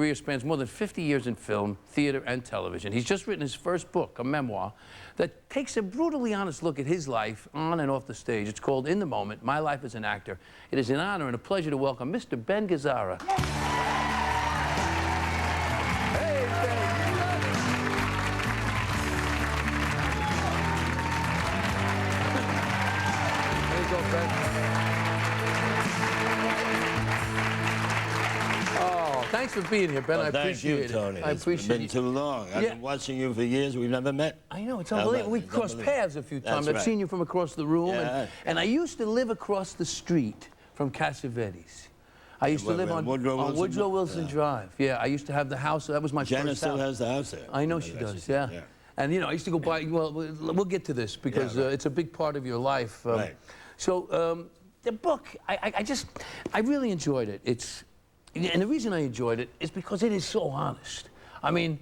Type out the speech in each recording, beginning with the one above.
Career spans more than 50 years in film, theater, and television. He's just written his first book, a memoir, that takes a brutally honest look at his life on and off the stage. It's called In the Moment, My Life as an Actor. It is an honor and a pleasure to welcome Mr. Ben Gazarra. Hey, Ben. There you go, Ben. Thanks for being here, Ben. Well, I appreciate it. Thank you, Tony. I appreciate it. It's been too long. I've been watching you for years. We've never met. I know, it's unbelievable. We've crossed paths a few times. I've seen you from across the room. And I used to live across the street from Cassavetes. I used to live on Woodrow Wilson Drive. Yeah, I used to have the house. That was my first house. Jenna still has the house there. I know she does, yeah. And, you know, I used to go by, well, we'll get to this because it's a big part of your life. Right. So the book, I really enjoyed it. And the reason I enjoyed it is because it is so honest. I mean,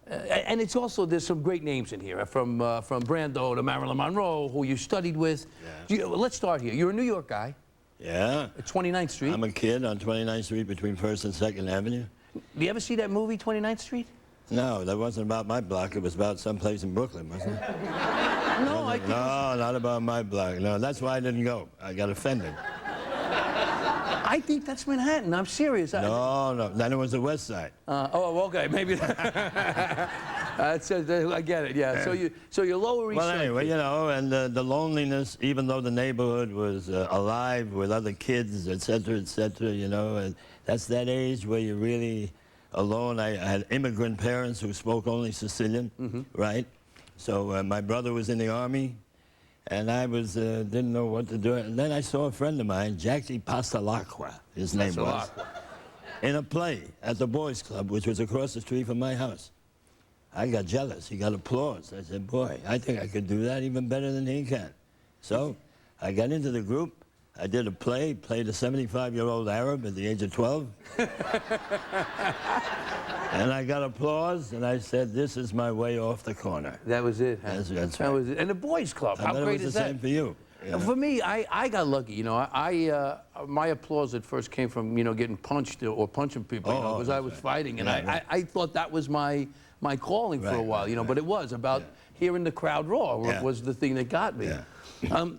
and it's also, there's some great names in here, from Brando to Marilyn Monroe, who you studied with. Yeah. Let's start here. You're a New York guy. Yeah. At 29th Street. I'm a kid on 29th Street between 1st and 2nd Avenue. Do you ever see that movie, 29th Street? No, that wasn't about my block. It was about someplace in Brooklyn, wasn't it? No, No, not about my block. No, that's why I didn't go. I got offended. I think that's Manhattan. I'm serious. No. Then it was the West Side. Oh, okay. Maybe. I get it. Yeah. So you're Lower East Side. Well, anyway, you know, and the loneliness, even though the neighborhood was alive with other kids, et cetera, you know, and that's that age where you're really alone. I had immigrant parents who spoke only Sicilian, right? So my brother was in the Army. And I didn't know what to do. And then I saw a friend of mine, Jackie Passalacqua, his name was, in a play at the Boys Club, which was across the street from my house. I got jealous. He got applause. I said, boy, I think I could do that even better than he can. So I got into the group. I did a play, played a 75-year-old Arab at the age of 12. And I got applause, and I said, this is my way off the corner. That was it. Huh? That's right. That was it. And the Boys Club, how great is that? It was the same for you. You know? For me, I got lucky. You know, my applause at first came from, you know, getting punched or punching people, you know, because I was fighting. And I thought that was my calling for a while, you know, but it was about hearing the crowd roar was the thing that got me. Yeah. All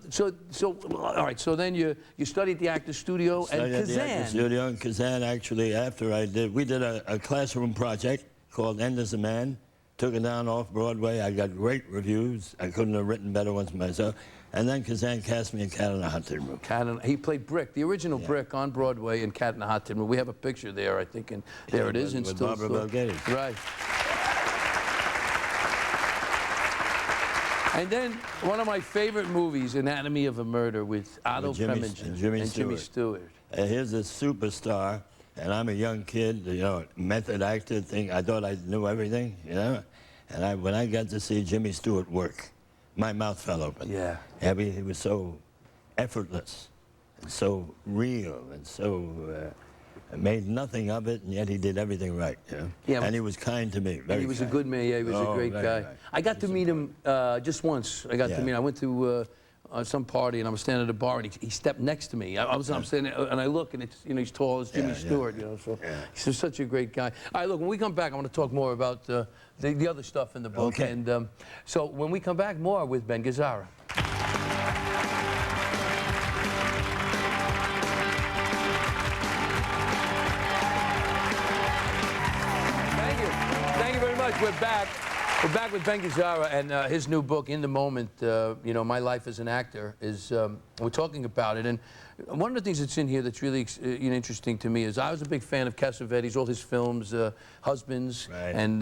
right, so then you studied at the Actors Studio and Kazan. The Actors Studio in Kazan, actually, after we did a classroom project called End as a Man, took it down off Broadway. I got great reviews. I couldn't have written better ones myself. And then Kazan cast me in Cat in the Hot Tin Room. He played Brick, the original Brick on Broadway in Cat in the Hot Tin Room. We have a picture there, I think, and there it is. With Barbara Bel Geddes. Right. And then one of my favorite movies, Anatomy of a Murder, with Otto Preminger and Jimmy Stewart. Here's a superstar, and I'm a young kid, you know, method actor thing. I thought I knew everything, you know. And when I got to see Jimmy Stewart work, my mouth fell open. Yeah. He was so effortless, and so real, and so made nothing of it, and yet he did everything right, you know? Yeah. And he was kind to me, very He was kind. a good man, yeah, he was a great guy. Right. I got to meet him just once. I went to some party, and I was standing at a bar, and he stepped next to me. I'm standing there, and I look, and it's, you know, he's tall as Jimmy Stewart, you know, so he's such a great guy. All right, look, when we come back, I want to talk more about the other stuff in the book. Okay. And so when we come back, more with Ben Gazarra. We're back. We're back with Ben Gazarra, and his new book, In the Moment, you know, My Life as an Actor, is, we're talking about it. And one of the things that's in here that's really you know, interesting to me is I was a big fan of Cassavetes, all his films, Husbands, and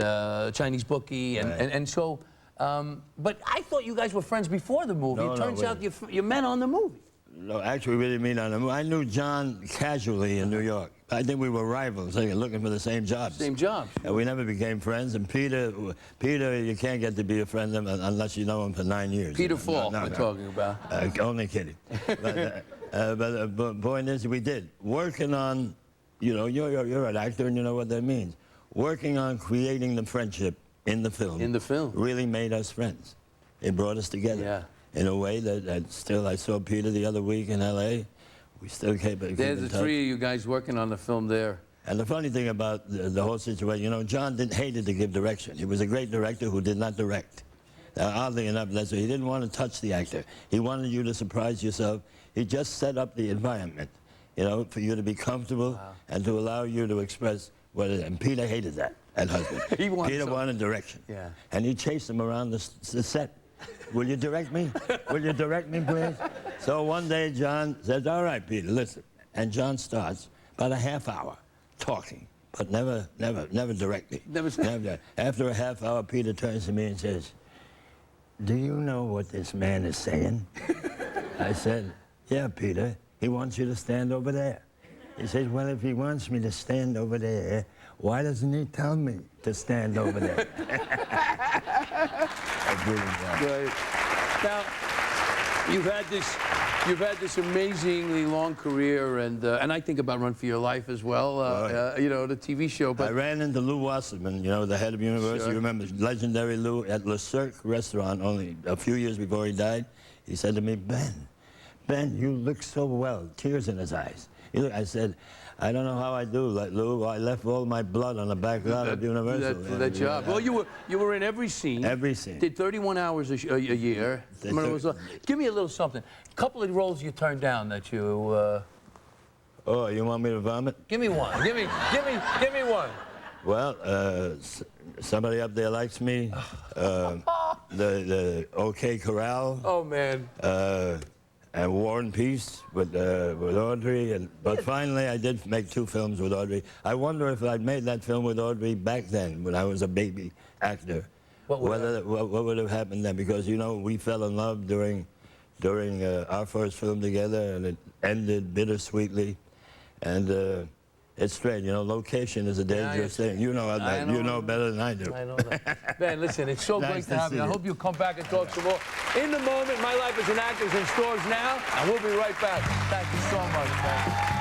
Chinese Bookie, and so, but I thought you guys were friends before the movie. It turns out you met on the movie. No, actually, we didn't meet on the movie. I knew John casually in New York. I think we were rivals, looking for the same jobs. Same jobs. And we never became friends. And Peter, you can't get to be a friend of him unless you know him for 9 years. Peter Falk, we're talking about. Only kidding. But the point is, we did. Working on, you know, you're an actor and you know what that means. Working on creating the friendship in the film. In the film. Really made us friends. It brought us together. Yeah. In a way that still, I saw Peter the other week in L.A. We still keep in touch. There's the three of you guys working on the film there. And the funny thing about the whole situation, you know, John hated to give direction. He was a great director who did not direct. Oddly enough, that's what he didn't want to touch the actor. He wanted you to surprise yourself. He just set up the environment, you know, for you to be comfortable and to allow you to express what it is. And Peter hated that husband. Peter wanted direction. Yeah. And he chased him around the set. Will you direct me? Will you direct me, please? So one day, John says, all right, Peter, listen. And John starts about a half hour talking, but never directly. Never. After a half hour, Peter turns to me and says, do you know what this man is saying? I said, yeah, Peter, he wants you to stand over there. He said, well, if he wants me to stand over there, why doesn't he tell me to stand over there? Right. Now, you've had this amazingly long career, and I think about Run for Your Life as well. You know, the TV show. But I ran into Lou Wasserman, you know, the head of Universal. Sure. You remember legendary Lou at Le Cirque restaurant only a few years before he died. He said to me, Ben, you look so well, tears in his eyes. I said, I don't know how I do, like Lou. I left all my blood on the back lawn of Universal. That job. Well, you were in every scene. Every scene. Did 31 hours a year. I mean, give me a little something. A couple of roles you turned down that you. Oh, you want me to vomit? Give me one. Give me one. Well, somebody up there likes me. The OK Corral. Oh man. And War and Peace with Audrey, but finally I did make 2 films with Audrey. I wonder if I'd made that film with Audrey back then, when I was a baby actor, what would have happened then? Because, you know, we fell in love during our first film together, and it ended bittersweetly. And it's strange, you know, location is a dangerous thing. You know that. You know better than I do. I know that. Ben, listen, it's so Nice great to to have you. see I you. hope you come back and talk some more. In the Moment, My Life as an Actor is in stores now, and we'll be right back. Thank you so much, man.